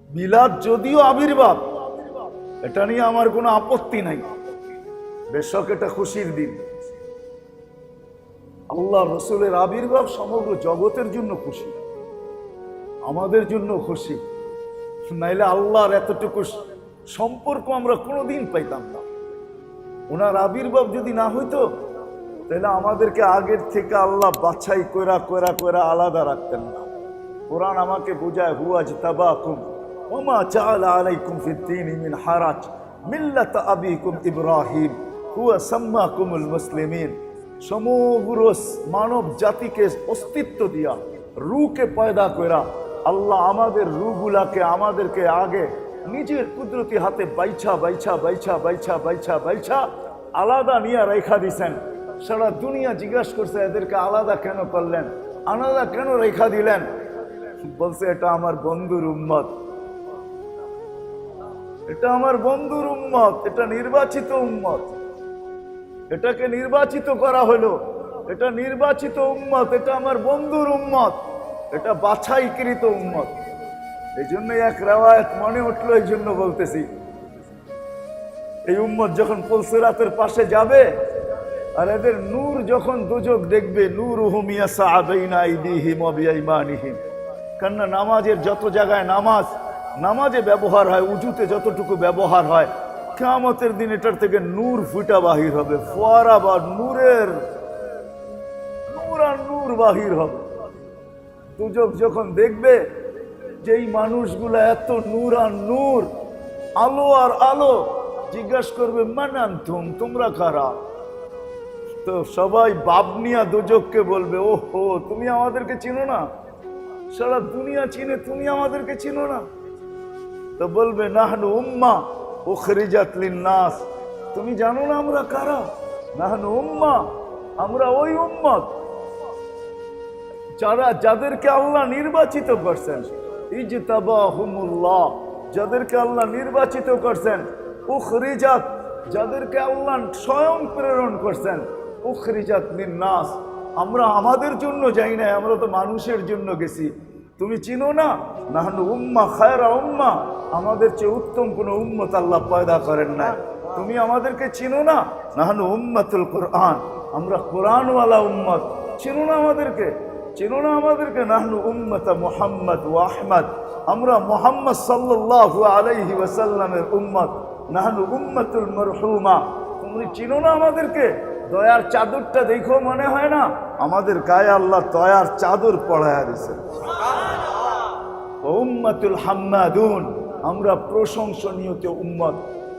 মিলাদ যদিও আবির্ভাব, এটা নিয়ে আমার কোনো আপত্তি নাই, বেশক এটা খুশির দিন। আল্লাহ রসুলের আবির্ভাব সমগ্র জগতের জন্য খুশি, আমাদের জন্য খুশি। নাইলে আল্লাহর এতটুকু সম্পর্ক আমরা কোনোদিন পাইতাম না। ওনার আবির্ভাব যদি না হইতো তাহলে আমাদেরকে আগের থেকে আল্লাহ বাছাই কইরা কইরা কইরা আলাদা রাখতেন না। কোরআন আমাকে বোঝায়, হুয়া জিতাবাকুম ওমা জাআলা আলাইকুম ফিদ্দীনি মিন হারাজ মিল্লাত আবিকুম ইব্রাহিম হুয়া সাম্মাকুমুল মুসলিমিন। সমগ্র মানব জাতিকে অস্তিত্ব দিয়া, রূকে পয়দা কইরা আল্লাহ আমাদের রূগুলাকে আমাদেরকে আগে নিজের কুদরতি হাতে বাইছা বাইছা বাইছা বাইছা বাইছা বাইছা আলাদা নিয়ে রেখা দিছেন। সারা দুনিয়া জিজ্ঞাসা করছে এদেরকে আলাদা কেন করলেন, আলাদা কেন রেখা দিলেন? বলছে এটা আমার বন্ধুর উম্মত, এটা আমার বন্ধুর উম্মত, এটা নির্বাচিত উম্মত, এটাকে নির্বাচিত করা হলো, এটা নির্বাচিত উম্মত, এটা আমার বন্ধুর উম্মত, এটা বাছাইকৃত উম্মত। এই জন্য এক রিওয়ায়াত মনে উঠলো, এই জন্য বলতেছি। এই উম্মত যখন পুলসিরাতের পাশে যাবে আর এদের নূর যখন দুজক দেখবে, নূরুহুম ইয়াসআ বাইনা আইদিহিম ওয়া বিআইমানিহিম। কেননা নামাজের যত জায়গায় নামাজে ব্যবহার হয়, উজুতে যতটুকু ব্যবহার হয়, কিয়ামতের দিন এটার থেকে নূর ফুটা বাহির হবে, ফোয়ারা বা নূরের নূর আর নূর বাহির হবে। দুজক যখন দেখবে যে এই মানুষগুলা এত নূর আর নূর, আলো আর আলো, জিজ্ঞাসা করবে মান আনতুম, তোমরা কারা? তো সবাই বাবনিয়া দুজককে বলবে, ওহো তুমি আমাদেরকে চিনো না? সারা দুনিয়া চিনে, তুমি আমাদেরকে চিনো না? তো বলবে নাহনু উম্মাহ উখরিজাত লিন-নাস, তুমি জানো না আমরা কারা? নাহনু উম্মাহ, আমরা ওই উম্মত যাদেরকে আল্লাহ নির্বাচিত করছেন। ইজতাবাহুমুল্লাহ, যাদেরকে আল্লাহ নির্বাচিত করছেন। উখরিজাত, যাদেরকে আল্লাহ স্বয়ং প্রেরণ করছেন। উখরিজাত লিন-নাস, আমরা আমাদের জন্য যাই না, আমরা তো মানুষের জন্য গেছি। তুমি চিনো না? নাহনু উম্মাহ খায়রা উম্মাহ, আমাদের চেয়ে উত্তম কোন উম্মত আল্লাহ পয়দা করেন না। তুমি আমাদেরকে চিনো না? নাহনু উম্মাতুল কুরআন, আমরা কোরআনওয়ালা উম্মত। চিনো না আমাদেরকে? চিনো না আমাদেরকে? নাহনু উম্মাতা মুহাম্মদ ওয়া আহমদ, আমরা মুহাম্মদ সাল্লাল্লাহু আলাইহি ওয়াসাল্লামের উম্মত। নাহনু উম্মাতুল মারহুমা, তুমি চিনো না আমাদেরকে? দয়ার চাদরটা দেখো মনে হয় না আমাদের গায়ে আল্লাহ দয়ার চাদর পড়ায়া দিয়েছে। উম্মাতুল হাম্মাদুন, আমরা প্রশংসনীয় উম্মত।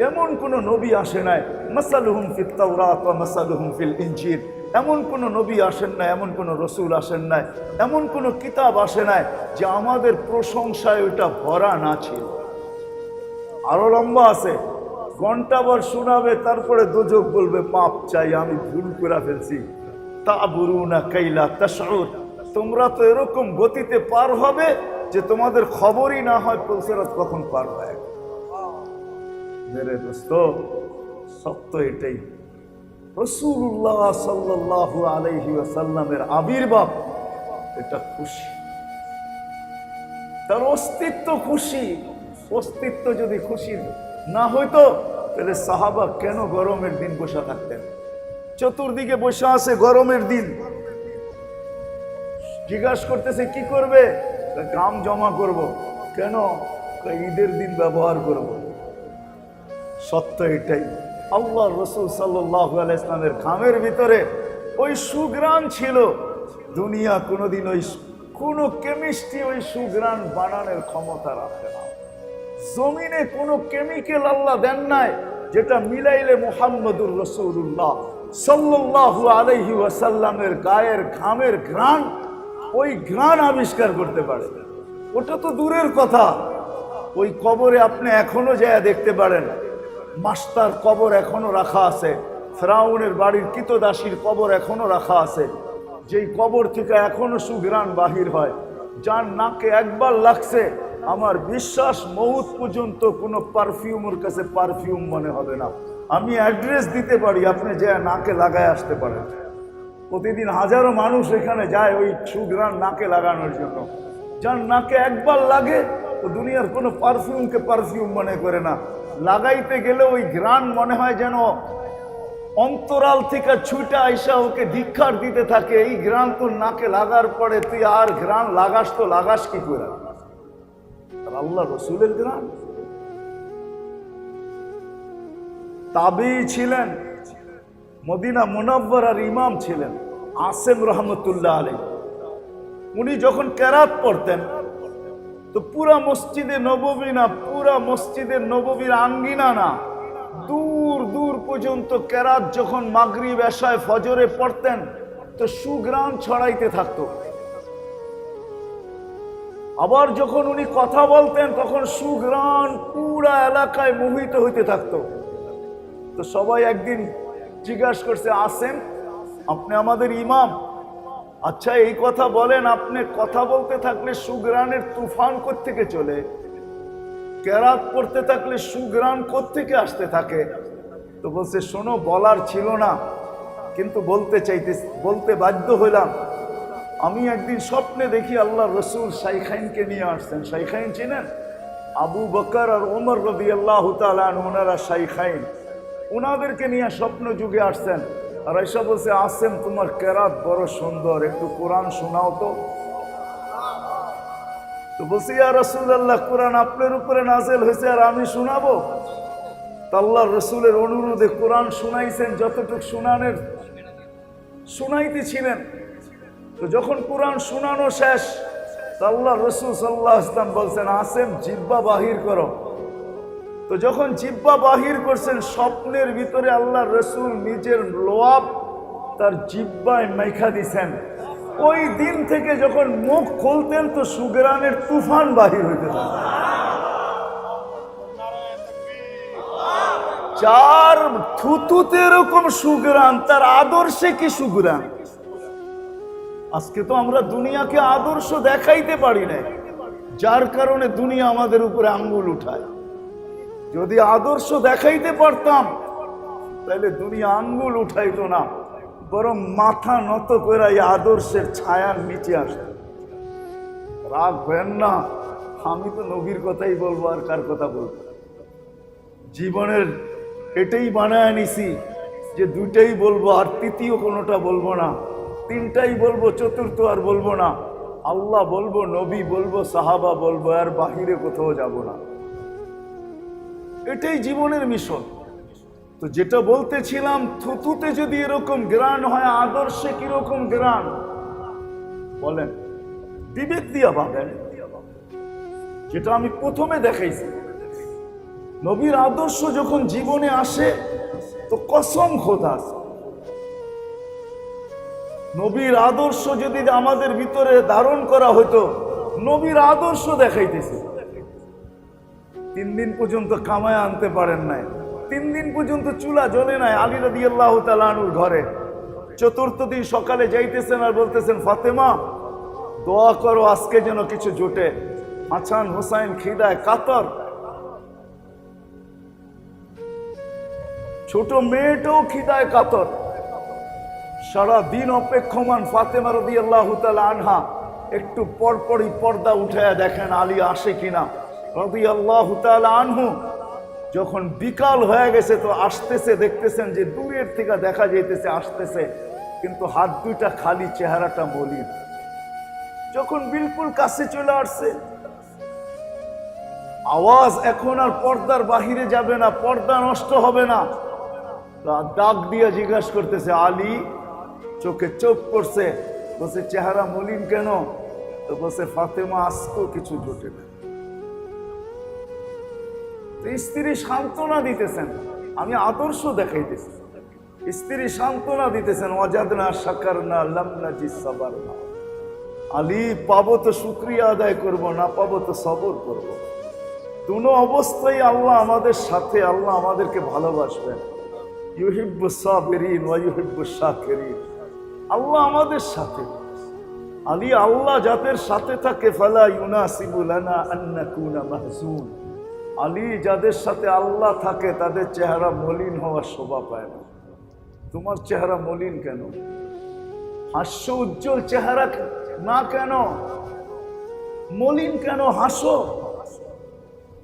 এমন কোন নবী আসে নাই, মাসালুহুম ফিত তাওরাত ওয়া মাসালুহুম ফিল ইনজিল, এমন কোন নবী আসেন নাই, এমন কোন রসুল আসেন নাই, এমন কোন কিতাব আসে নাই যে আমাদের প্রশংসায় ওটা ভরা না ছিল। আরো লম্বা আছে, ঘন্টাভর শোনাবে, তারপরে দোজক বলবে মাপ চাই, আমি ভুল করে ফেলছি। তাবুরুনা কাইলা তাশউর, তোমরা তো এরকম গতিতে পার হবে যে তোমাদের খবরই না হয় পুলসিরাত কখন পার হয়। মেরে দোস্ত, সত্য এটাই। রাসূলুল্লাহ সাল্লাল্লাহু আলাইহি ওয়াসাল্লামের আবির্ভাব, এটা খুশি, তার অস্তিত্ব খুশি। অস্তিত্ব যদি খুশি না হইতো তাহলে সাহাবা কেন গরমের দিন বসে থাকতেন? চতুর্দিকে বসে আছে গরমের দিন, জিজ্ঞাসা করতেছে কি করবে? গাম জমা করব। কেন? ঈদের দিন ব্যবহার করব। সত্য এটাই। আল্লাহ রসুল সাল্লাল্লাহু আলাইহি ওয়াসাল্লামের ঘামের ভিতরে ওই সুঘ্রাণ ছিল। দুনিয়া কোনোদিন ওই কোনো কেমিস্ট্রি ওই সুঘ্রাণ বানানোর ক্ষমতা রাখে না। জমিনে কোনো কেমিক্যাল আল্লাহ দেন নাই যেটা মিলাইলে মুহাম্মদুর রাসূলুল্লাহ সাল্লাল্লাহু আলাইহি ওয়াসাল্লামের গায়ের ঘামের ঘ্রাণ, ওই ঘ্রাণ আবিষ্কার করতে পারে। ওটা তো দূরের কথা। ওই কবরে আপনি এখনো যায় দেখতে পারেন, মাস্টার কবর এখনো রাখা আছে, ফেরাউনের বাড়ির কৃতদাসীর কবর এখনো রাখা আছে, যেই কবর থেকে এখনো সুঘ্রাণ বাহির হয়। যার নাকে একবার লাগছে, আমার বিশ্বাস মউত পর্যন্ত কোনো পারফিউমের কাছে পারফিউম মনে হবে না। আমি অ্যাড্রেস দিতে পারি, আপনি যে নাকে লাগায় আসতে পারেন। প্রতিদিন হাজারো মানুষ এখানে যায় ওই সুঘ্রাণ নাকে লাগানোর জন্য। যার নাকে একবার লাগে ও দুনিয়ার কোনো পারফিউমকে পারফিউম মনে করে না, লাগাইতে গেলে ওই ঘ্রাণ মনে হয় যেন অন্তরাল থেকে ছুটে আইসা ওকে ধিক্ষার দিতে থাকে। এই ঘ্রাণ তোর নাকে লাগার পরে তুই আর ঘ্রাণ লাগাস তো লাগাস কি করে? আর আল্লাহ রসুলের ঘ্রাণ। তাবী ছিলেন, মদিনা মুনাওয়ারার ইমাম ছিলেন আসেম রহমতুল্লাহ আলাইহি। উনি যখন কেরাত পড়তেন তো পুরা মসজিদে নববী না, পুরা মসজিদে নববীর আঙ্গিনা না, দূর দূর পর্যন্ত কেরাত যখন মাগরিব এশায় ফজরে পড়তেন তো সুঘ্রাণ ছড়াইতে থাকতো। আবার যখন উনি কথা বলতেন তখন সুঘ্রাণ পুরা এলাকায় মোহিত হইতে থাকতো। তো সবাই একদিন জিজ্ঞাসা করছে, আসেন আপনি আমাদের ইমাম, আচ্ছা এই কথা বলেন, আপনি কথা বলতে থাকলে সুঘ্রাণের তুফান কোত্থেকে চলে, কেরাত পড়তে থাকলে সুঘ্রাণ কোত্থেকে আসতে থাকে? তো বলছে, শোনো, বলার ছিল না কিন্তু বলতে বাধ্য হইলাম। আমি একদিন স্বপ্নে দেখি আল্লাহ রসুল শাইখাইনকে নিয়ে আসছেন। শাইখাইন চিনেন? আবু বকর আর ওমর রাদিয়াল্লাহু তাআলা আনহু, ওনারা শাইখাইন। ওনাদেরকে নিয়ে স্বপ্ন যুগে আসছেন। আর এসব বলছে, আসেম তোমার কেরাত বড় সুন্দর, একটু কোরআন শোনাও তো। তো বলছি, ইয়া রাসূলুল্লাহ, কোরআন আপনার উপরে নাযিল হয়েছে আর আমি শোনাবো? তো আল্লাহ রসুলের অনুরোধে কোরআন শুনাইছেন, যতটুকু শুনাইতেছিলেন। তো যখন কোরআন শোনানো শেষ তো আল্লাহ রসুল সাল্লাল্লাহু আলাইহি ওয়াসাল্লাম বলছেন, আসেম জিহ্বা বাহির করো। তো যখন জিহ্বা বাহির করছেন, স্বপ্নের ভিতরে আল্লাহ রসুল নিজের লোয়াব তার জিহ্বায় মাইখা দিছেন। ওই দিন থেকে যখন মুখ খুলতেন তো সুঘ্রাণের তুফান বাহির হইতে থাকে। যার থুতুতে এরকম সুঘ্রাণ, তার আদর্শে কি সুঘ্রাণ? আজকে তো আমরা দুনিয়াকে আদর্শ দেখাইতে পারি না, যার কারণে দুনিয়া আমাদের উপরে আঙ্গুল উঠায়। যদি আদর্শ দেখাইতে পারতাম তাহলে দুনিয়া আঙ্গুল উঠাইতো না, বরং মাথা নত করে এই আদর্শের ছায়ার নিচে আসত। রাগ হেন না, আমি তো নবীর কথাই বলবো, আর কার কথা বলবো? জীবনের এটাই বানায় নিছি যে দুইটাই বলবো, আর তৃতীয় কোনোটা বলবো না। তিনটাই বলবো, চতুর্থ আর বলবো না। আল্লাহ বলবো, নবী বলবো, সাহাবা বলবো, আর বাহিরে কোথাও যাব না। এটাই জীবনের মিশন। তো যেটা বলতেছিলাম, থুতুতে যদি এরকম ঘ্রাণ হয়, আদর্শে কিরকম ঘ্রাণ বলেন? বিবেক দিয়া ভাবেন। যেটা আমি প্রথমে দেখাইছি, নবীর আদর্শ যখন জীবনে আসে তো কসম খোদা, নবীর আদর্শ যদি আমাদের ভিতরে ধারণ করা হতো, নবীর আদর্শ দেখাইতেছে। 3 দিন পর্যন্ত কামায় আনতে পারেন নাই, 3 দিন পর্যন্ত চুলা জ্বলে নাই আলী রাদিয়াল্লাহু তাআলা আনহুর ঘরে। 4র্থ দিন সকালে যাইতেছেন আর বলতেছেন, ফাতেমা দোয়া করো আজকে যেন কিছু জোটে। হাসান হুসাইন খিদায় কাতর, ছোট মেয়েটাও খিদায় কাতর। সারা দিন অপেক্ষমান ফাতেমা রাদিয়াল্লাহু তাআলা আনহা একটু পরপরই পর্দা উঠায়া দেখেন আলী আসে কিনা। রাদিয়াল্লাহু তাআলা আনহু যখন বিকাল হয়ে গেছে তো আসতেছে, দেখতেছেন যে দূরের থেকে দেখা যাইতেছে আসতেছে, কিন্তু হাত দুইটা খালি, চেহারাটা মলিন। যখন বিলকুল কাছে চলে আসছে, আওয়াজ এখন আর পর্দার বাহিরে যাবে না, পর্দা নষ্ট হবে না। ডাক দিয়া জিজ্ঞাসা করতেছে, আলী? চোখে চোখ করছে, বলছে চেহারা মলিন কেন? তো বলছে, ফাতেমা আজকেও কিছু জোটে না। স্ত্রী সান্ত্বনা দিতেছেন, আমি আদর্শ দেখাইতেছি। স্ত্রী সান্ত্বনা দিতেছেন, ওয়াজাদনা শাকারনা লাম নাজিদ সাবারনা। আলী, পাবো তো শুকরিয়া আদায় করব, না পাবো তো সবর করব। দুনো অবস্থায় আল্লাহ আমাদের সাথে, আল্লাহ আমাদেরকে ভালোবাসবেন। ইউহিব্বুস সাবিরিন ওয়া ইউহিব্বুশ শাকিরিন। আল্লাহ আমাদের সাথে। আলী, আল্লাহ যাদের সাথে থাকে, ফালা ইউনাসিবু লানা আন নাকুনা মাহজুন। আলী, যাদের সাথে আল্লাহ থাকে তাদের চেহারা মলিন হওয়ার শোভা পায় না। তোমার চেহারা মলিন কেন? হাস্য উজ্জ্বল চেহারা না কেন? মলিন কেন? হাসো।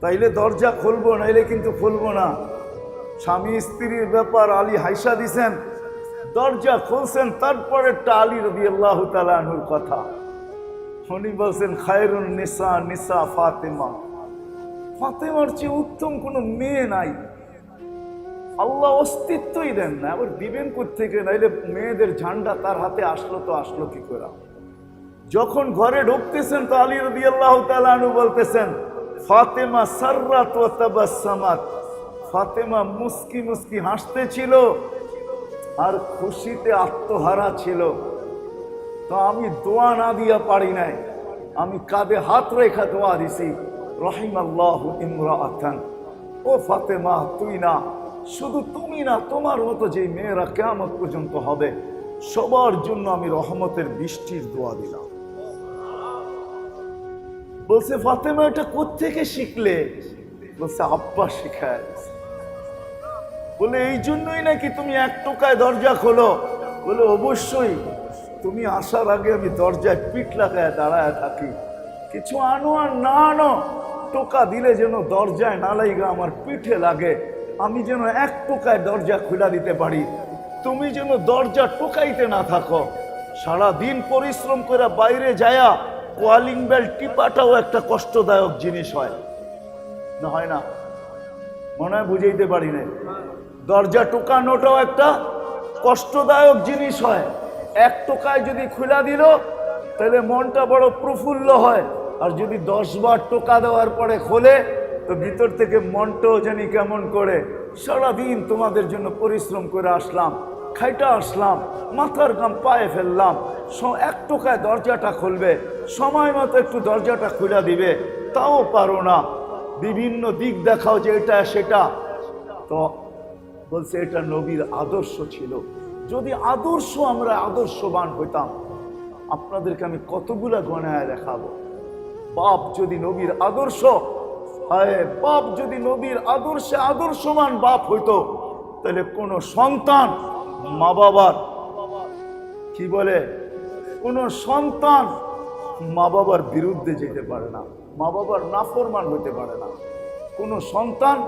তাইলে দরজা খুলবো, নাইলে কিন্তু খুলবো না। স্বামী স্ত্রীর ব্যাপার, আলী হাইসা দিছেন, দরজা খুলছেন। তারপরে একটা আলী রাদিয়াল্লাহু তাআলা আনহুর কথা উনি বলছেন, খায়রুন নিসা নিসা ফাতেমা, ফাতেমার চেয়ে উত্তম কোনো মেয়ে নাই। আল্লাহ অস্তিত্বই দেন না, আবার দিবেন কোত্থেকে? নাইলে মেয়েদের ঝান্ডা তার হাতে আসলো তো আসলো কি করে? যখন ঘরে ঢুকতেছেন তো আলী রাদিয়াল্লাহু তাআলা আনহু বলতেছেন, ফাতেমা সাররাত ওয়া তাবাসসামাত, ফাতেমা মুস্কি মুস্কি হাসতেছিল আর খুশিতে আত্মহারা ছিল। তো আমি দোয়া না দিয়া পারি নাই, আমি কাঁধে হাত রেখা দোয়া দিছি, রহিমাল্লাহু ইমরাআতান, ও ফাতেমা তুই না, শুধু তুমি না, তোমার মতো যে মেয়েরা কিয়ামত পর্যন্ত হবে সবার জন্য আমি রহমতের বৃষ্টির দোয়া দিলাম। বলছে, ফাতেমা এটা কোত্থেকে শিখলে? বলছে, আব্বা শিখায়। বলে, এই জন্যই নাকি তুমি এক টোকায় দরজা খোলো? বলে, অবশ্যই, তুমি আসার আগে আমি দরজায় পিঠ লাগায় দাঁড়ায় থাকি, কিছু আনো আর না আনো, টোকা দিলে যেন দরজায় না লাগে, আমার পিঠে লাগে, আমি যেন এক টোকায় দরজা খুলে দিতে পারি, তুমি যেন দরজা টোকাইতে না থাকো। সারা দিন পরিশ্রম করে বাইরে যায়া কলিং বেল টিপাটাও একটা কষ্টদায়ক জিনিস হয় না, হয় না? মনে হয় বুঝাইতে পারি না। দরজা টোকানোটাও একটা কষ্টদায়ক জিনিস হয়। এক টোকায় যদি খুলে দিল তাহলে মনটা বড় প্রফুল্ল হয়, আর যদি 10 বার টোকা দেওয়ার পরে খোলে তো ভিতর থেকে মনটাও জানি কেমন করে। সারাদিন তোমাদের জন্য পরিশ্রম করে আসলাম, খাইটা আসলাম, মাথার ঘাম পায়ে ফেললাম, এক টোকায় দরজাটা খুলবে, সময় মতো একটু দরজাটা খুলে দিবে, তাও পারো না, বিভিন্ন দিক দেখাও যে এটা সেটা। তো বলছে, এটা নবীর আদর্শ ছিল। যদি আদর্শ আমরা আদর্শবান হইতাম, আপনাদেরকে আমি কতগুলা গণায় দেখাবো। বাপ যদি নবীর আদর্শ, হায় বাপ যদি নবীর আদর্শে আদর্শবান বাপ হইতো, তাহলে কোন সন্তান মা বাবার কি বলে, কোন সন্তান মা বাবার বিরুদ্ধে যেতে পারে না, মা বাবার নাফরমান হইতে পারে না। কোন সন্তান,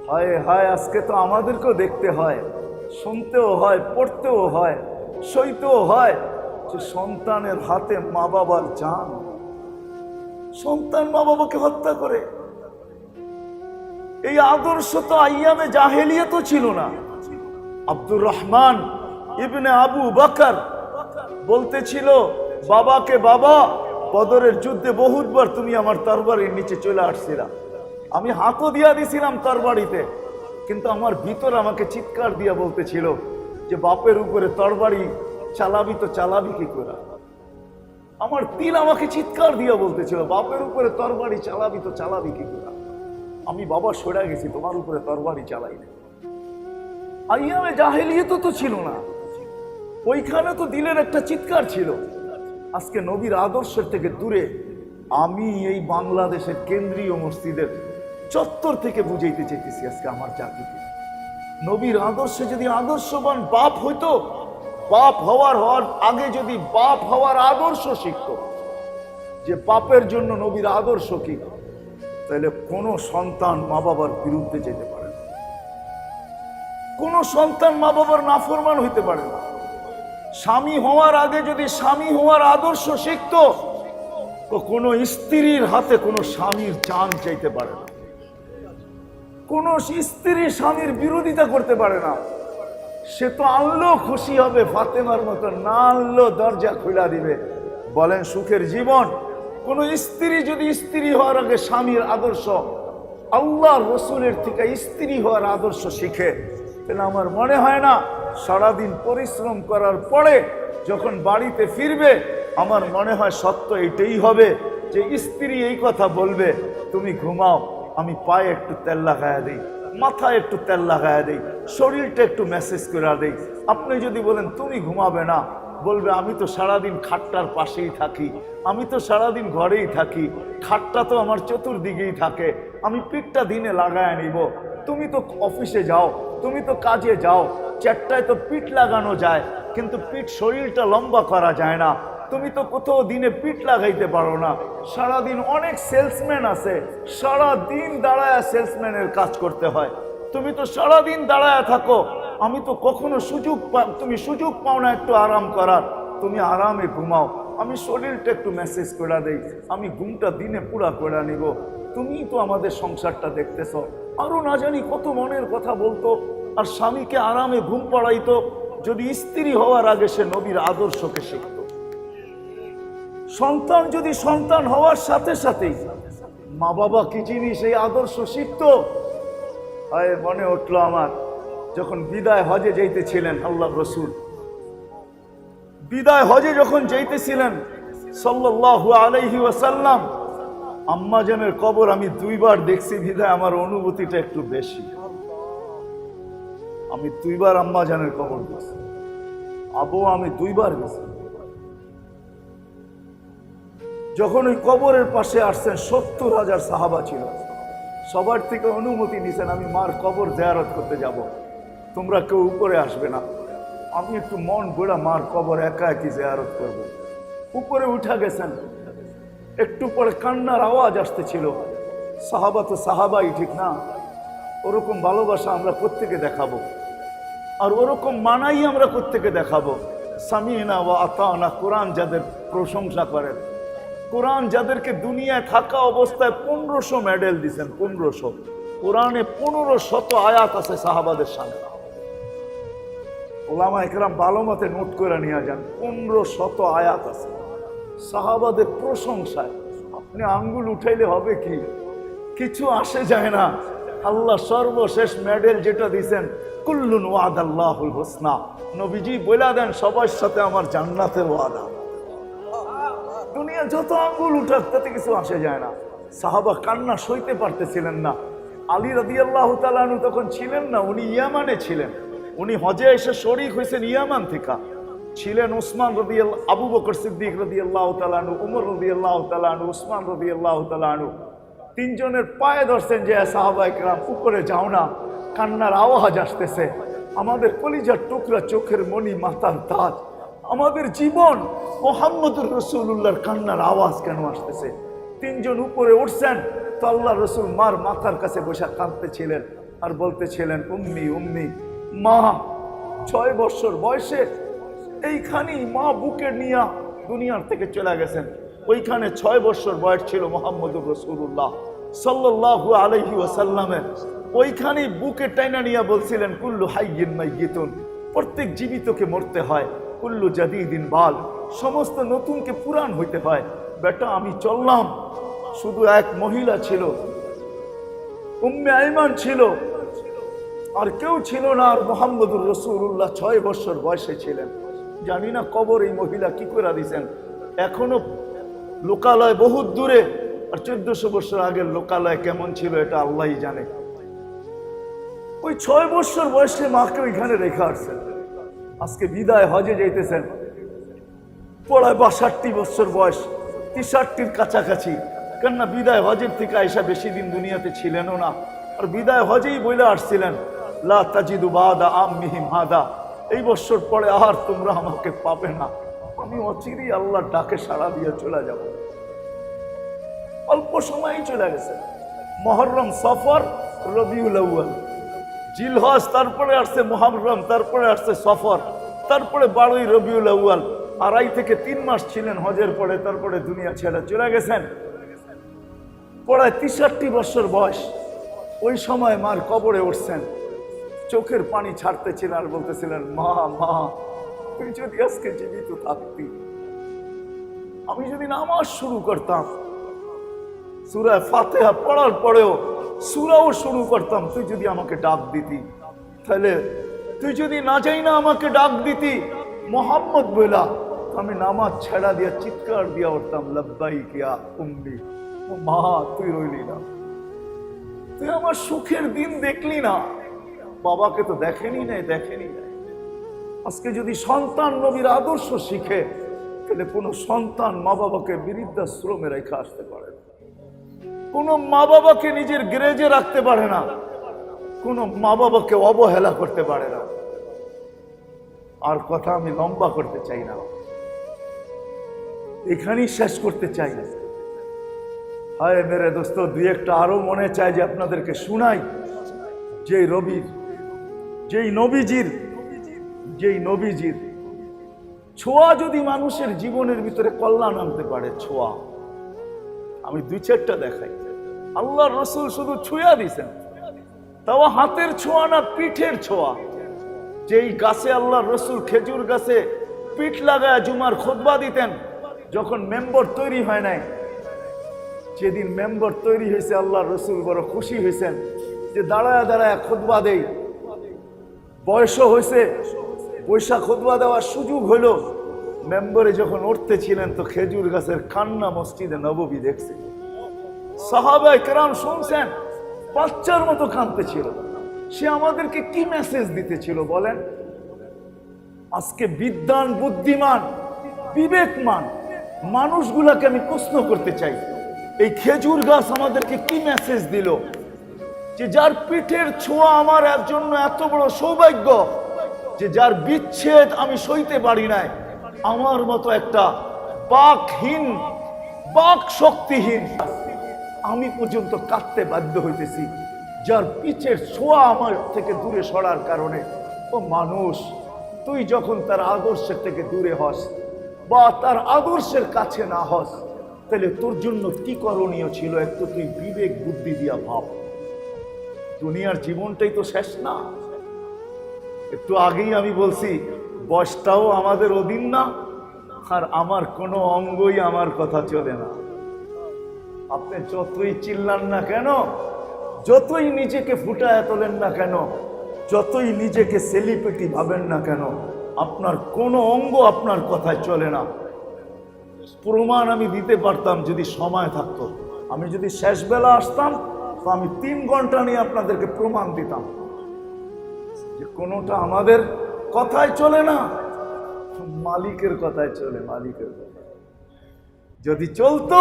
হায় হায় আজকে তো আমাদেরকেও দেখতে হয়, শুনতেও হয়, পড়তেও হয়, সইতেও হয় যে সন্তানের হাতে মা বাবার জান, সন্তান মা বাবাকে হত্যা করে। এই আদর্শ তো আইয়ামে জাহেলিয়াত ছিল না। আব্দুর রহমান ইবনে আবু বকর বলতেছিল, বাবাকে, বাবা বদরের যুদ্ধে বহুতবার তুমি আমার তরবারির নিচে চলে আসছিলা, আমি হাতও দিয়া দিছিলাম তরবারিতে, কিন্তু আমার ভিতর আমাকে চিৎকার দিয়া বলতেছিল যে বাপের উপরে তরবারি চালাবি তো চালাবি কি করে? আমার দিল আমাকে চিৎকার দিয়া বলতেছিল, বাপের উপরে তরবারি চালাবি তো চালাবি কি করে? আমি বাবা সরে গেছি, তোমার উপরে তরবারি চালাই না। আইয়ামে জাহেলিয়াত তো ছিল না, ওইখানে তো দিলের একটা চিৎকার ছিল। আজকে নবীর আদর্শের থেকে দূরে আমি এই বাংলাদেশের কেন্দ্রীয় মসজিদের চত্বর থেকে বুঝাইতে চাইতেছি আজকে আমার জাতিকে, নবীর আদর্শে যদি আদর্শবান বাপ হইতো, বাপ হওয়ার আগে যদি বাপ হওয়ার আদর্শ শিখতো যে বাপের জন্য নবীর আদর্শ কি, তাহলে কোনো সন্তান মা বাবার বিরুদ্ধে যেতে পারে না, কোনো সন্তান মা বাবার নাফরমান হইতে পারে না। স্বামী হওয়ার আগে যদি স্বামী হওয়ার আদর্শ শিখতো তো কোনো স্ত্রীর হাতে কোনো স্বামীর জান চাইতে পারে না, কোনো স্ত্রী স্বামীর বিরোধিতা করতে পারে না। সে তো আনলো খুশি হবে ফাতেমার মতো, না আনলো দরজা খুলা দিবে। বলেন সুখের জীবন। কোন স্ত্রী যদি স্ত্রী হওয়ার আগে স্বামীর আদর্শ, আল্লাহ রসুলের থেকে স্ত্রী হওয়ার আদর্শ শিখে, তাহলে আমার মনে হয় না সারাদিন পরিশ্রম করার পরে যখন বাড়িতে ফিরবে, আমার মনে হয় সত্য এটাই হবে যে স্ত্রী এই কথা বলবে, তুমি ঘুমাও, আমি পায়ে একটু তেল লাগায়া দিই, মাথায় একটু তেল লাগায়া দিই, শরীরটা একটু ম্যাসেজ করে দিই। আপনি যদি বলেন তুমি ঘুমাবে না, বলবে আমি তো সারাদিন খাটটার পাশেই থাকি, আমি তো সারাদিন ঘরেই থাকি, খাটটা তো আমার চতুর্দিকেই থাকে, আমি পিঠটা দিনে লাগায় নিব। তুমি তো অফিসে যাও, তুমি তো কাজে যাও, 4টায় তো পিঠ লাগানো যায়, কিন্তু পিঠ শরীরটা লম্বা করা যায় না। তুমি তো কোথাও দিনে পিঠ লাগাইতে পারো না। সারাদিন অনেক সেলসম্যান আছে, সারাদিন দাঁড়ায় সেলসম্যানের কাজ করতে হয়। তুমি তো সারাদিন দাঁড়ায় থাকো, আমি তো কখনো তুমি সুযোগ পাও না একটু আরাম করার। তুমি আরামে ঘুমাও, আমি শরীরটা একটু মেসেজ করে দেই, আমি ঘুমটা দিনে পুরা করে নিব। তুমি তো আমাদের সংসারটা দেখতেছ। আরো না জানি কত মনের কথা বলতো, আর স্বামীকে আরামে ঘুম পড়াইতো। যদি স্ত্রী হওয়ার আগে সে নবীর আদর্শকে শিখত, সন্তান যদি সন্তান হওয়ার সাথে সাথেই মা বাবা কি জিনিস এই আদর্শ শিখত। হয় মনে উঠলো আমার, যখন বিদায় হজে যাইতেছিলেন আল্লাহ রসুল, বিদায় হজে যখন যাইতেছিলেন সাল্লাল্লাহু আলাইহি ওয়াসাল্লাম, আম্মা জানের কবর আমি 2 বার দেখছি, বিদায় আমার অনুভূতিটা একটু বেশি। আমি 2 বার আম্মা জানের কবর দেখছি, আবু আমি 2 বার গেছি। যখন ওই কবরের পাশে আসছেন 70,000 সাহাবা ছিল, সবার থেকে অনুমতি নিছেন আমি মার কবর জিয়ারত করতে যাব, তোমরা কেউ উপরে আসবে না, আমি একটু মন গোড়া মার কবর একা একই জিয়ারত করব। উপরে উঠা গেছেন, একটু পরে কান্নার আওয়াজ আসতেছিল। সাহাবা তো সাহাবাই, ঠিক না? ওরকম ভালোবাসা আমরা প্রত্যেকে দেখাবো, আর ওরকম মানাই আমরা প্রত্যেকে দেখাবো। সামিনা ওয়া আতানা, কোরআন যাদের প্রশংসা করেন, কোরআন যাদেরকে দুনিয়ায় থাকা অবস্থায় 1500 মেডেল দিচ্ছেন, 1500, কোরআনে 1500 আয়াত আছে সাহাবাদের সামনে। ওলামা একরাম ভালো মতে নোট করে নিয়ে যান, 1500 আয়াত আছে সাহাবাদের প্রশংসায়। আপনি আঙ্গুল উঠাইলে হবে কি? কিছু আসে যায় না। আল্লাহ সর্বশেষ মেডেল যেটা দিয়েছেন, কুল্লুন ওয়াদাল্লাহুল হুসনা, নবীজি বলে দেন সবার সাথে আমার জান্নাতের ওয়াদা। দুনিয়া যত আঙ্গুল উঠাক তাতে কিছু আসে যায় না। সাহাবা কান্না সইতে পারতেছিলেন না। আলী রাদিয়াল্লাহু তাআলা আনহু তখন ছিলেন না, উনি ইয়ামানে ছিলেন। উনি হজে এসে শরীক হয়েছেন ইয়ামান থেকে। ছিলেন উসমান রাদিয়াল্লাহু, আবু বকর সিদ্দিক রাদিয়াল্লাহু তাআলা আনহু, উমর রাদিয়াল্লাহু তাআলা আনহু, উসমান রাদিয়াল্লাহু তাআলা আনহু। 3 জনের পায়ে ধরছেন যে সাহাবা একরাম উপরে যাও না, কান্নার আওয়াজ আসতেছে। আমাদের কলিজার টুকরা, চোখের মণি, মাথার তাজ, আমাদের জীবন মুহাম্মদুর রাসূলুল্লাহর কান্নার আওয়াজ কেন আসতেছে? 3 জন উপরে উঠছেন তো আল্লাহ রসুল মার মাথার কাছে বসে কাঁদতেছিলেন আর বলতেছিলেন, উম্মি উম্মি, মা 6 বছর বয়সে এইখানেই মা বুকে নিয়ে দুনিয়ার থেকে চলে গেছেন। ওইখানে 6 বছর বয়স ছিল মুহাম্মদুর রাসূলুল্লাহ সাল্লাল্লাহু আলাইহি ওয়াসাল্লামের। ওইখানেই বুকে টাইনা নিয়ে বলছিলেন, কুল্লু হাইয়িন মাইয়িতুন, প্রত্যেক জীবিতকে মরতে হয়, কুল্লু জাদিদিন বাল, সমস্ত নতুনকে পুরান হইতে হয়। বেটা আমি চললাম। শুধু এক মহিলা ছিল, উম্মে আইমান ছিল, আর কেউ ছিল না। আর মুহাম্মদুর রাসূলুল্লাহ 6 বছর বয়সে ছিলেন। জানি না কবর এই মহিলা কি করে দিয়েছেন। এখনো লোকালয় বহুত দূরে, আর 1400 বছর আগের লোকালয় কেমন ছিল এটা আল্লাহই জানে। ওই 6 বছর বয়সে মাকে ওইখানে রেখে আসছেন। আজকে বিদায় হজে যাইতেছেন, পড়ায় 62 বছর বয়স, 63-র কাছাকাছি। কেননা বিদায় হজের থেকে আয়েশা বেশি দিন দুনিয়াতে ছিলেনও না, আর বিদায় হজেই বলে আসছিলেন, লা তাজিদু বাদা আম্মিহিম হাদা, এই বছর পরে আর তোমরা আমাকে পাবে না, আমি অচিরেই আল্লাহর ডাকে সাড়া দিয়ে চলে যাব। অল্প সময়ই চলে গেছে। মুহররম, সফর, রবিউল আউয়াল, জিলহজ, তারপরে আসছে মুহররম, তারপরে আসছে সফর, তারপরে 12ই রবিউল আউয়াল। 2.5 থেকে 3 মাস ছিলেন হজের পরে, তারপরে দুনিয়া ছেড়ে চলে গেছেন। পড়ায় 63 বছর বয়স। ওই সময় মার কবরে উঠছেন, চোখের পানি ছাড়তেছিলেন আর বলতেছিলেন, মা মা, তুই যদি আজকে জীবিত থাকতি, আমি যদি নামাজ শুরু করতাম, সূরা ফাতিহা পড়ার পরেও সূরাও শুরু করতাম, তুই যদি আমাকে ডাক দিতি, তাহলে তুই যদি না যাই না আমাকে ডাক দিতি মুহাম্মদ বলা, আমি নামাজ ছেড়া দিয়া চিৎকার দিয়া উঠতাম, লব্বাইক ইয়া উম্মি, ও মা তুই রইলি না, তুই আমার সুখের দিন দেখলি না। বাবাকে তো দেখেনি নাই। আজকে যদি সন্তান নবীর আদর্শ শিখে, তাহলে কোনো সন্তান মা বাবাকে বৃদ্ধাশ্রমে রেখে আসতে পারে না, কোনো মা বাবাকে নিজের গ্রেজে রাখতে পারে না, কোনো মা বাবাকে অবহেলা করতে পারে না। আর কথা আমি লম্বা করতে চাই না। এখানেই শেষ করতে চাই। হায় মেরে দোস্ত, দুই একটা আরো মনে চাই যে আপনাদেরকে শুনাই, যেই নবীজির ছোঁয়া যদি মানুষের জীবনের ভিতরে কল্যাণ আনতে পারে, ছোঁয়া, আমি দুই চারটা দেখাই। আল্লাহর রসুল শুধু ছুঁয়া দিছেন, তাও হাতের ছোঁয়া না, পিঠের ছোঁয়া। যেই গাছে আল্লাহর রসুল খেজুর গাছে পিঠ লাগায় জুমার খুতবা দিতেন, যখন মেম্বর তৈরি হয় নাই, যেদিন মেম্বর তৈরি হয়েছে আল্লাহর রসুল বড় খুশি হয়েছেন যে দাঁড়ায় দাঁড়ায় খুতবা দেই। বয়সও হয়েছে, পয়সা খুতবা দেওয়ার সুযোগ হইল। মেম্বরে যখন উঠতেছিলেন তো খেজুর গাছের কান্না মসজিদে নববী দেখছে। সাহাবায়ে কেরাম শুনছেন, বাচ্চার মতো কাঁদতেছিল। সে আমাদেরকে কি মেসেজ দিতেছিল বলেন? আজকে বিদ্বান, বুদ্ধিমান, বিবেকমান মানুষগুলাকে আমি প্রশ্ন করতে চাই, এই খেজুর গাছ আমাদেরকে কি মেসেজ দিল? যে যার পিঠের ছোঁয়া আমার জন্য এত বড় সৌভাগ্য, যে যার বিচ্ছেদ আমি সইতে পারি নাই, আমার মতো একটা বাকহীন, বাক শক্তিহীন আমি পর্যন্ত কাঁদতে বাধ্য হইতেছি, যার পিঠের ছোঁয়া আমার থেকে দূরে সরার কারণে। ও মানুষ, তুই যখন তার আদর্শের থেকে দূরে হস বা তার আদর্শের কাছে না হস, তাহলে তোর জন্য কি করণীয় ছিল? একটু তুই বিবেক বুদ্ধি দিয়া ভাব। দুনিয়ার জীবনটাই তো শেষ না। একটু আগেই আমি বলছি, বয়সটাও আমাদের অধীন না, আর আমার কোনো অঙ্গই আমার কথা চলে না। আপনি যতই চিল্লান না কেন, যতই নিজেকে ফুটায় তোলেন না কেন, যতই নিজেকে সেলিব্রিটি ভাবেন না কেন, আপনার কোনো অঙ্গ আপনার কথায় চলে না। প্রমাণ আমি দিতে পারতাম যদি সময় থাকতো। আমি যদি শেষ বেলা আসতাম তো আমি 3 ঘন্টা নিয়ে আপনাদেরকে প্রমাণ দিতাম যে কোনোটা আমাদের কথায় চলে না, মালিকের কথায় চলে। মালিকের কথায় যদি চলতো,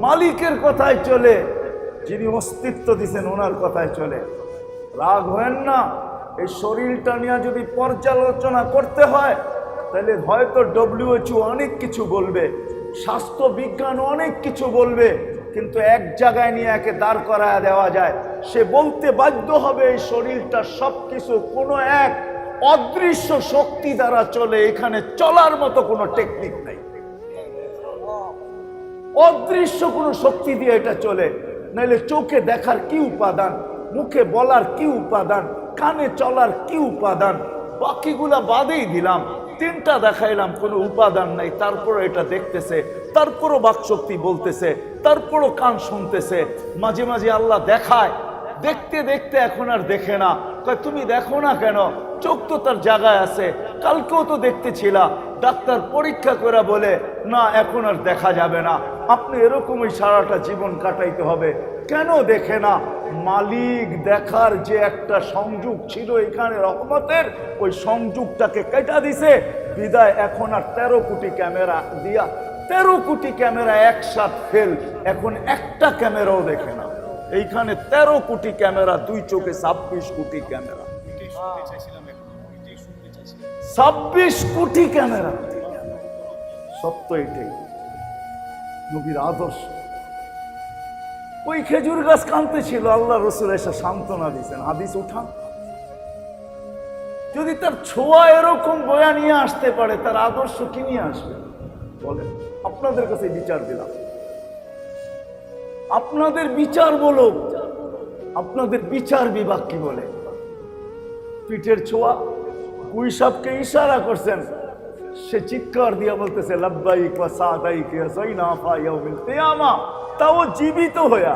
মালিকের কথায় চলে, যিনি অস্তিত্ব দিছেন ওনার কথায় চলে। রাগ হয় না, এই শরীরটা নিয়ে যদি পর্যালোচনা করতে হয় তাহলে হয়তো WHO অনেক কিছু বলবে, স্বাস্থ্য বিজ্ঞান অনেক কিছু বলবে, কিন্তু এক জায়গায় নিয়ে একে দাঁড় করায় দেওয়া যায়। সে বলতে বাধ্য হবে এই শরীরটা সবকিছু কোনো এক অদৃশ্য শক্তি দ্বারা চলে, এখানে চলার মতো কোনো টেকনিক নাই। অদৃশ্য কোনো শক্তি দিয়ে এটা চলে। নাইলে চোখে দেখার কি উপাদান, মুখে বলার কি উপাদান, কানে চলার কি উপাদান, বাকিগুলা বাদেই দিলাম। 3টা দেখাইলাম, কোনো উপাদান নাই, তারপরও এটা দেখতেছে, তারপরও বাকশক্তি বলতেছে, তারপরও কান শুনতেছে। মাঝে মাঝে আল্লাহ দেখায়, দেখতে দেখতে এখন আর দেখে না। কয় তুমি দেখো না কেন? চোখ তো তার জায়গায় আছে, কালকেও তো দেখতেছিলা। ডাক্তার পরীক্ষা করে বলে না, এখন আর দেখা যাবে না। আপনি এরকমই সারাটা জীবন কাটাইতে হবে। কেন দেখে না? মালিক দেখার যে একটা সংযোগ ছিল এখানে রহমতের, ওই সংযোগটাকে কেটে দিছে বিদায়। এখন আর 13 কোটি ক্যামেরা দিয়া 13 কোটি ক্যামেরা একসাথ ফেল, এখন একটা ক্যামেরাও দেখে না। এইখানে 13 কোটি ক্যামেরা, 2 চোখে 26 কোটি ক্যামেরা, 26 কোটি ক্যামেরা। সত্য এটাই নবীর আদর্শ। ওই খেজুর গাছ কাঁদতে ছিল, আল্লাহ রসুল এসে সান্ত্বনা দিয়েছেন। হাদিস উঠান। যদি তার ছোঁয়া এরকম বয়া নিয়ে আসতে পারে, তার আদর্শ কি নিয়ে আসবে বলেন? আপনাদের কাছে বিচার দিলাম, আপনাদের বিচার বলো, আপনাদের বিচার বিভাগ কি বলে? পিঠের ছোঁয়া। কুই সাহেবকে ইশারা করছেন, সে চিৎকার দিয়া বলতেছে লাব্বাইক ওয়া সাদাইক ইয়া যাইনাফা ইয়াউমিল কিয়ামা। তাও জীবিত হইয়া,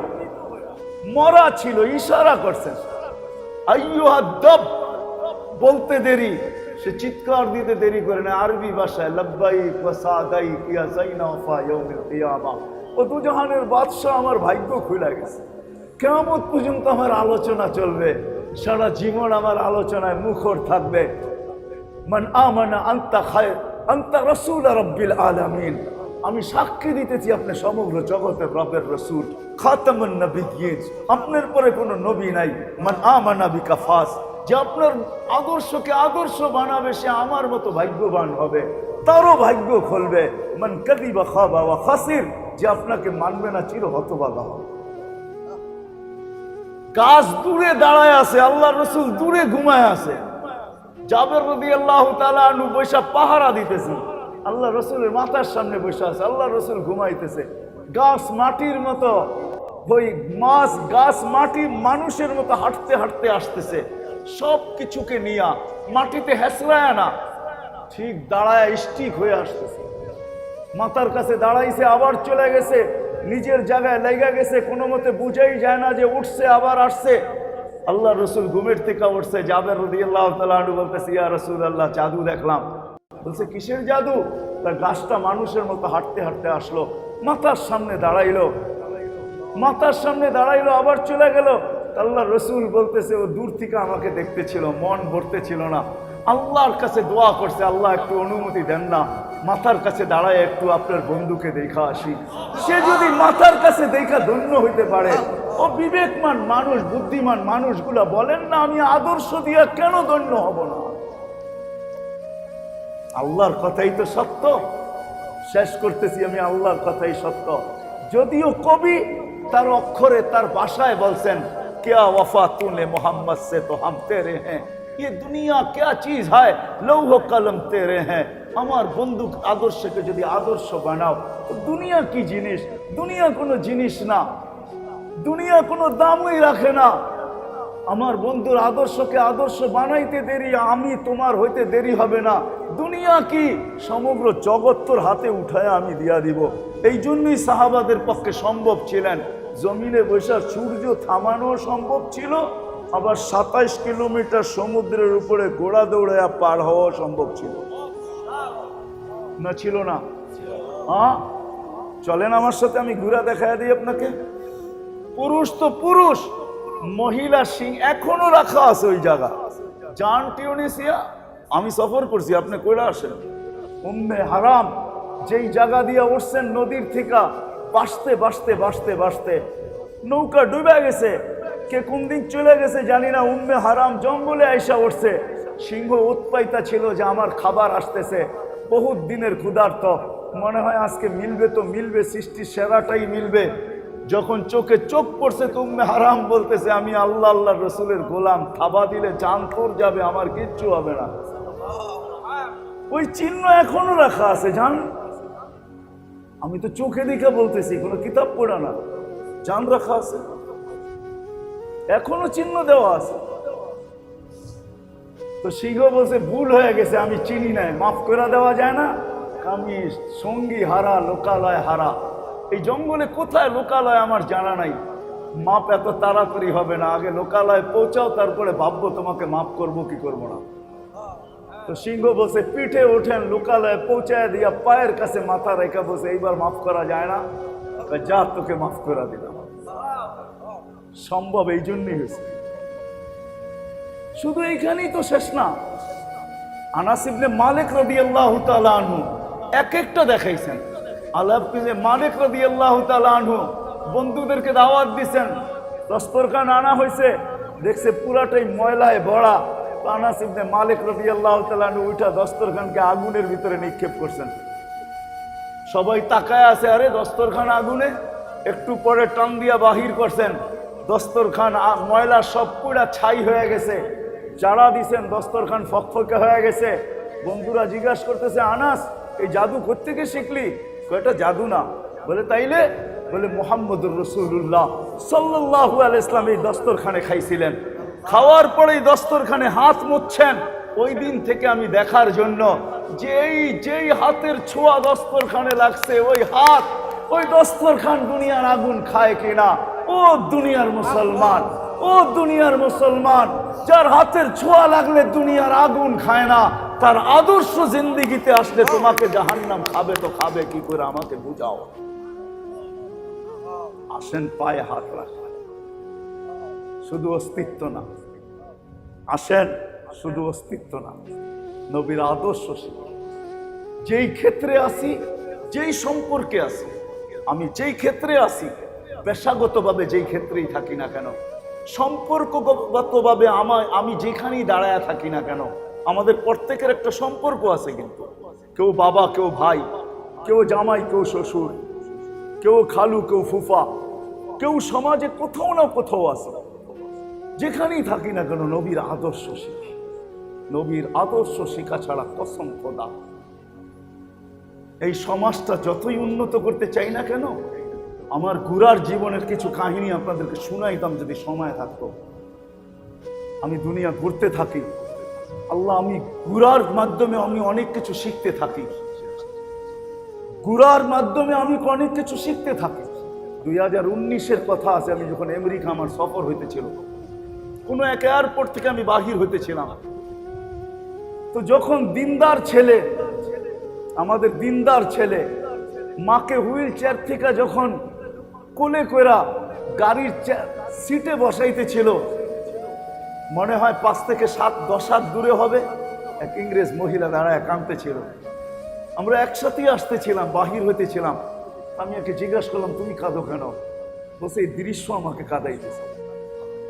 মরা ছিল, ইশারা করছেন। আইয়ুহাদ দাব বলতে দেরি, সে চিৎকার দিতে দেরি করে না। আরবি ভাষায় লাব্বাইক ওয়া সাদাইক ইয়া যাইনাফা ইয়াউমিল কিয়ামা। ও দুজাহানের বাদশা, আমার ভাগ্য খুলে গেছে, কিয়ামত পর্যন্ত আমার আলোচনা চলবে, সারা জীবন আমার আলোচনায় মুখর থাকবে। মান আমানা আনতা খায়র আনতা রাসূল রাব্বিল আলামিন। আমি সাক্ষী দিতেছি আপনি সমগ্র জগতের রবের রসূল, খাতামুন নবিয়্যিন, আপনার পরে কোনো নবী নাই। মান আমানা বিকা ফাস, যে আপনার আদর্শকে আদর্শ বানাবে সে আমার মতো ভাগ্যবান হবে, তারও ভাগ্য খুলবে। মান কাযিবা খাবা ওয়া খাসির, যে আপনাকে মানবে না চির হতভাগা হবে। গাছ দূরে দাঁড়ায় আছে, আল্লাহ রসুল দূরে ঘুমায় আছে। জাবের রাদিয়াল্লাহু তাআলা আনহু বৈশা পাহারা দিতেছে, আল্লাহ রসুলের মাথার সামনে বসে আছে, আল্লাহ রসুল ঘুমাইতেছে। গাছ মাটির মতো, ওই মাছ গাছ মাটি মানুষের মতো হাঁটতে হাঁটতে আসতেছে, সব কিছুকে নিয়া মাটিতে হেসরায় না, ঠিক দাঁড়ায় স্টিক হয়ে আসতেছে। মাথার কাছে দাঁড়াইছে, আবার চলে গেছে, নিজের জায়গায় লেগে গেছে, কোনো মতে বুঝাই যায় না যে উঠছে আবার আসছে। আল্লাহ রসুল ঘুমের থেকে উঠছে, জাবের রাদিয়াল্লাহু তাআলা আনহু বলতেছে, ইয়া রাসূলুল্লাহ জাদু দেখলাম। বলছে কিসের জাদু? তার গাছটা মানুষের মতো হাঁটতে হাঁটতে আসলো, মাথার সামনে দাঁড়াইলো, মাথার সামনে দাঁড়াইলো, আবার চলে গেল। আল্লাহ রসুল বলতেছে ও দূর থেকে আমাকে দেখতেছিল, মন ভরতে ছিল না। আল্লাহর কাছে দোয়া করছে, আল্লাহ একটু অনুমতি দেন না, মাথার কাছে দাঁড়ায় একটু আপনার বন্ধুকে দেখা আসি। সে যদি মাথার কাছে দেখা ধন্য হইতে পারে, ও বিবেকমান মানুষ, বুদ্ধিমান মানুষগুলা বলেন না আমি আদর্শ দিয়া কেন ধন্য হব না? আল্লাহর কথাই তো সত্য। শেষ করতেছি আমি, আল্লাহর কথাই সত্য। যদিও কবি তার অক্ষরে তার ভাষায় বলছেন, क्या वफा तूने मोहम्मद से तो हम तेरे हैं, ये दुनिया क्या चीज है, लौह कलम तेरे हैं। আমার বন্দুক আদর্শকে যদি আদর্শ বানাও, তো দুনিয়া কি জিনিস? দুনিয়া কোনো জিনিস না, দুনিয়া কোনো দামই রাখে না। আমার বন্ধুর আদর্শকে আদর্শ বানাইতে দেরি, আমি তোমার হইতে দেরি হবে না। দুনিয়া কি, সমগ্র জগৎ তোর হাতে উঠায় আমি দিয়া দিব। এই জন্যই সাহাবাদের পক্ষে সম্ভব ছিলেন, জমিনে বসে সূর্য থামানো সম্ভব ছিল, আবার 27 কিলোমিটার সমুদ্রের উপরে ঘোড়া দৌড়াইয়া পার হওয়া সম্ভব ছিল না? ছিল না? হ্যাঁ, চলেন আমার সাথে, আমি ঘোড়া দেখায় দিই আপনাকে। পুরুষ তো পুরুষ, মহিলা সিং এখনো রাখা আছে ওই জায়গা। জান টিউনিসিয়া, আমি সফর করছি, আপনি কইরা আসেন। উম্মে হারাম যেই জায়গা দিয়ে উঠছেন নদীর থেকে, বাসতে বাসতে বাসতে বাসতে নৌকা ডুবে গেছে, কে কোন দিক চলে গেছে জানি না। উম্মে হারাম জঙ্গলে আইসা উঠছে, সিংহ উৎপাইতা ছিল যে আমার খাবার আসতেছে, বহুত দিনের ক্ষুধার্ত, মনে হয় আজকে মিলবে তো মিলবে, সৃষ্টির সেরাটাই মিলবে। যখন চোখে চোখ পড়ছে তো উম্মে হারাম বলতেছে, আমি আল্লাহ আল্লাহ রসুলের গোলাম, থাবা দিলে জান তোর যাবে, আমার কিচ্ছু হবে না। ওই চিহ্ন এখনো রাখা আছে, জান, আমি তো চোখে দেখে বলতেছি, কোনো কিতাব পড়া না, জান রাখা আছে, এখনো চিহ্ন দেওয়া আছে। তো সিংহ বলছে ভুল হয়ে গেছে, আমি চিনি নাই, মাফ করে দেওয়া যায় না? আমি সঙ্গী হারা, লোকালয় হারা, এই জঙ্গলে কোথায় লোকালয় আমার জানা নাই, মাপ এত তাড়াতাড়ি হবে না, আগে লোকালয় পৌঁছাও, তারপরে ভাববো তোমাকে মাফ করবো কি করবো না। তো সিংহ বলছে পিঠে ওঠেন, লোকালয়ে পৌঁছায় দিয়া পায়ের কাছে মাথা রেখা বলছে এইবার মাফ করা যায় না? যা, তোকে মাফ করে দিলাম। সম্ভব এই জন্যই হয়েছে। শুধু এইখানেই তো শেষ না। আনাস ইবনে মালিক রাদিয়াল্লাহু তাআলা আনহু এক একটা দেখাইছেন। আলাপ ইবনে মালিক রাদিয়াল্লাহু তাআলা আনহু বন্ধুদেরকে দাওয়াত দিছেন, দস্তরখান আনা হয়েছে, দেখছে পুরাটাই ময়লায় ভরা। আনাস ইবনে মালিক রাদিয়াল্লাহু তাআলা আনহু উঠা দস্তরখানকে আগুনের ভিতরে নিক্ষেপ করছেন। সবাই তাকায় আছে, আরে দস্তরখান আগুনে। একটু পরে টান দিয়া বাহির করছেন, দস্তরখান ময়লা সব পুরা ছাই হয়ে গেছে। যারা দিছেন দস্তরখান ফকফকে হয়ে গেছে। বন্ধুরা জিজ্ঞাসা করতেছে, আনাস এই জাদু কোত্থেকে শিখলি? এটা জাদু না। বলে তাইলে? বলে মুহাম্মদুর রাসূলুল্লাহ সাল্লাল্লাহু আলাইহি ওয়াসাল্লাম এই দস্তরখানে খাইছিলেন, খাওয়ার পরেই দস্তরখানে হাত মুছছেন। ওই দিন থেকে আমি দেখার জন্য যেই হাতের ছোঁয়া দস্তরখানে লাগছে, ওই হাত, ওই দস্তরখান দুনিয়ার আগুন খায় কিনা। ও দুনিয়ার মুসলমান, ও দুনিয়ার মুসলমান, যার হাতের ছোঁয়া লাগলে দুনিয়ার আগুন খায় না, তার আদর্শ জিন্দেগিতে আসলে তোমাকে জাহান্নাম খাবে তো খাবে কি করে, আমাকে বুঝাও। আসেন পায়ে হাত রাখেন, শুধু অস্তিত্ব না। আসেন, শুধু অস্তিত্ব না, নবীর আদর্শ শিখি। যেই ক্ষেত্রে আসি, যেই সম্পর্কে আসি, আমি যেই ক্ষেত্রে আসি, পেশাগতভাবে যেই ক্ষেত্রেই থাকি না কেন, সম্পর্কগতভাবে আমি যেখানেই দাঁড়ায় থাকি না কেন, আমাদের প্রত্যেকের একটা সম্পর্ক আছে। কিন্তু কেউ বাবা, কেউ ভাই, কেউ জামাই, কেউ শ্বশুর, কেউ খালু, কেউ ফুফা, কেউ সমাজে কোথাও না কোথাও আছে। যেখানেই থাকি না কেন নবীর আদর্শ শিখি। নবীর আদর্শ শিখা ছাড়া কসম খোদা এই সমাজটা যতই উন্নত করতে চাই না কেন, আমার ঘুরার জীবনের কিছু কাহিনী আপনাদেরকে শুনাইতাম যদি সময় থাকতো। আমি দুনিয়া ঘুরতে থাকি, আল্লাহ, আমি ঘুরার মাধ্যমে আমি অনেক কিছু শিখতে থাকি। ঘুরার মাধ্যমে আমি অনেক কিছু শিখতে থাকি। 2019-এর কথা আছে, আমি যখন আমেরিকা আমার সফর হইতেছিল, কোনো এক এয়ারপোর্ট থেকে আমি বাহির হইতেছিলাম। তো যখন দিনদার ছেলে, আমাদের দিনদার ছেলে মাকে হুইল চেয়ার থেকে যখন কোলে কইরা গাড়ির সিটে বসাইতেছিল, মনে হয় 5 থেকে 10 হাত দূরে হবে, এক ইংরেজ মহিলা দাঁড়ায় কাঁদতেছিল। আমরা একসাথেই আসতেছিলাম, বাহির হইতেছিলাম। আমি একে জিজ্ঞাসা করলাম, তুমি কাঁদো কেন? বলছে, এই দৃশ্য আমাকে কাঁদাইতেছে।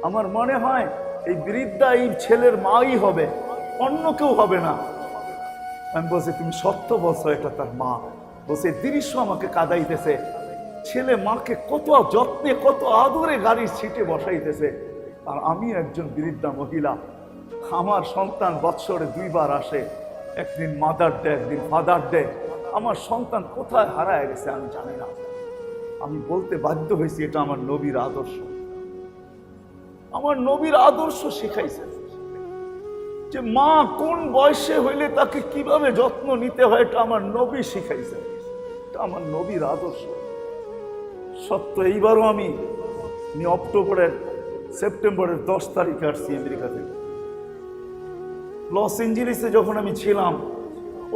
আমার মনে হয় এই বৃদ্ধা এই ছেলের মাই হবে, অন্য কেউ হবে না। আমি বলছি, তুমি সত্য বলছো, এটা তার মা। বলছে, দৃশ্য আমাকে কাঁদাইতেছে। ছেলে মাকে কত যত্নে, কত আদরে গাড়ির সিটে বসাইতেছে, আর আমি একজন বৃদ্ধা মহিলা। আমার সন্তান বৎসরে 2 বার আসে, একদিন মাদার ডে, একদিন ফাদার ডে। আমার সন্তান কোথায় হারায় গেছে আমি জানি না। আমি বলতে বাধ্য হয়েছি, এটা আমার নবীর আদর্শ। আমার নবীর আদর্শ শিখাইছে যে মা কোন বয়সে হইলে তাকে কিভাবে যত্ন নিতে হয়, এটা আমার নবী শিখাইছে। এটা আমার নবীর আদর্শ। সত্য, এইবারও আমি সেপ্টেম্বরের 10 তারিখে আসছি আমেরিকা থেকে। লস এঞ্জেলিসে যখন আমি ছিলাম,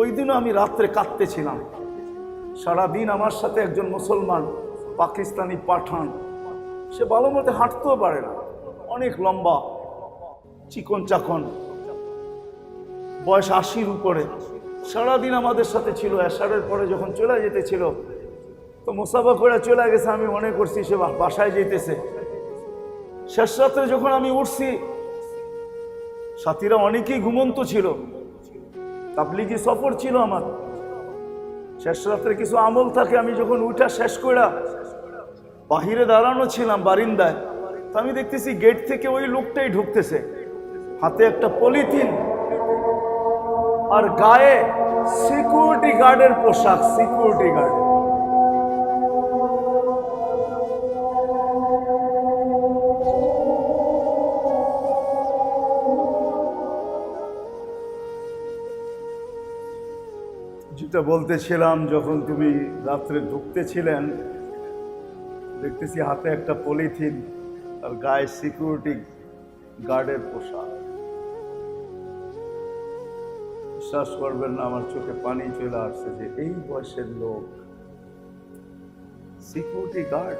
ওই দিনও আমি রাত্রে কাঁদতেছিলাম। সারাদিন আমার সাথে একজন মুসলমান পাকিস্তানি পাঠান, সে ভালো মতো হাঁটতেও পারে না, অনেক লম্বা, চিকন চাকন, বয়স 80-র উপরে। সারাদিন আমাদের সাথে ছিল। এশারের পরে যখন চলে যেতেছিল, তো মুসাফা করে চলে গেছে, আমি মনে করছি সে বাসায় যেতেছে। শেষ রাত্রে যখন আমি উঠছি, সাথীরা অনেকেই ঘুমন্ত ছিল, তাবলিগি সফর ছিল আমার। শেষ রাত্রে কিছু আমল থাকে, আমি যখন উঠা শেষ করে বাহিরে দাঁড়ানো ছিলাম বারিন্দায়, তো আমি দেখতেছি গেট থেকে ওই লোকটাই ঢুকতেছে, হাতে একটা পলিথিন আর গায়ে সিকিউরিটি গার্ডের পোশাক। Security guard. যেটা বলতেছিলাম, যখন তুমি রাত্রে ঢুকতেছিলেন, দেখতেছি হাতে একটা পলিথিন আর গায়ে সিকিউরিটি গার্ডের পোশাক। বিশ্বাস করবেন না, আমার চোখে পানি চলে আসছে যে এই বয়সের লোক সিকিউরিটি গার্ড।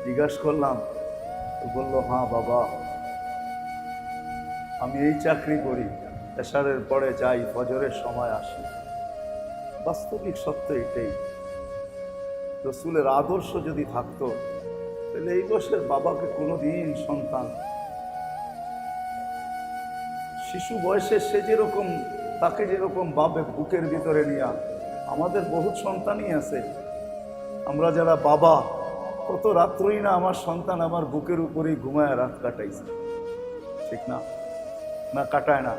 জিজ্ঞাসা করলাম, তো বললো, হ্যাঁ বাবা, আমি এই চাকরি করি, এশারের পরে যাই, ফজরের সময় আসি। বাস্তবিক সত্য এটাই। রসুলের আদর্শ যদি থাকতো, তাহলে এই বয়সের বাবাকে কোনোদিন সন্তান শিশু বয়সে সে যেরকম, তাকে যেরকম বাবে বুকের ভিতরে নিয়ে, আমাদের বহুত সন্তানই আছে। আমরা যারা বাবা, কত রাত্রই না আমার সন্তান আমার বুকের উপরেই ঘুমায় রাত কাটাইছে, ঠিক না? না কাটায় না?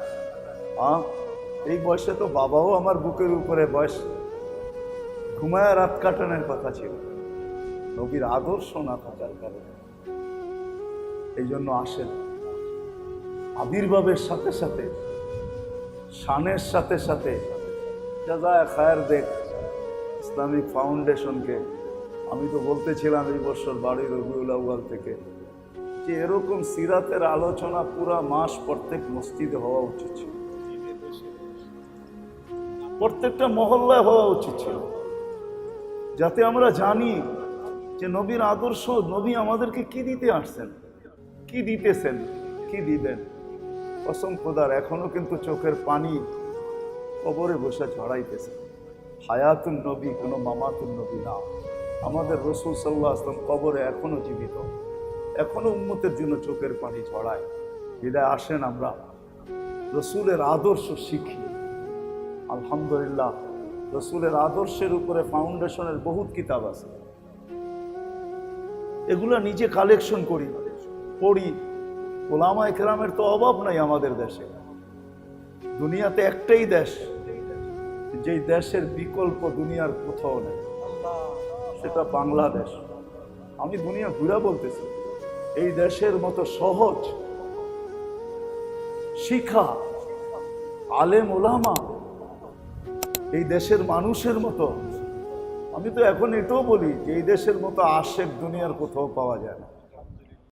এই বয়সে তো বাবাও আমার বুকের উপরে বয়স ঘুমায় রাত কাটানোর কথা ছিল। নবীর আদর্শ না থাকার কারণে এই জন্য আসেন, আবির্ভাবের সাথে সাথে, শানের সাথে সাথে জাযায়ে খায়ের দেখ ইসলামিক ফাউন্ডেশনকে। আমি তো বলতেছিলাম এই বছর বাড়ি রবিউল আউয়াল থেকে, যে এরকম সিরাতের আলোচনা পুরা মাস প্রত্যেক মসজিদে হওয়া উচিত ছিল, প্রত্যেকটা মহল্লায় হওয়া উচিত ছিল, যাতে আমরা জানি যে নবীর আদর্শ, নবী আমাদেরকে কি দিতে আসছেন, কি দিতেছেন, কি দিবেন। কসম খোদার এখনো কিন্তু চোখের পানি কবরে বসে ঝরাইতেছে। হায়াতুন নবী, কোনো মামাতুন নবী না। আমাদের রসুল সাল্লাল্লাহু আলাইহি ওয়াসাল্লাম কবরে এখনো জীবিত। এখনো উম্মতের জন্য চোখের পানি ঝরায়। বিদায় আসেন আমরা রসুলের আদর্শ শিখি। আলহামদুলিল্লাহ, রসুলের আদর্শের উপরে ফাউন্ডেশনের বহুত কিতাব আছে, এগুলা নিজে কালেকশন করি, পড়ি। ওলামায়ে কেরামের তো অভাব নাই আমাদের দেশে। দুনিয়াতে একটাই দেশ, যেই দেশের বিকল্প দুনিয়ার কোথাও নেই, সেটা বাংলাদেশ। আমি দুনিয়া ঘুরা বলতেছি, এই দেশের মতো সহজ শিক্ষা, আলেম ওলামা, এই দেশের মানুষের মতো, আমি তো এখন এটাও বলি যে এই দেশের মতো আশেক দুনিয়ার কোথাও পাওয়া যায় না।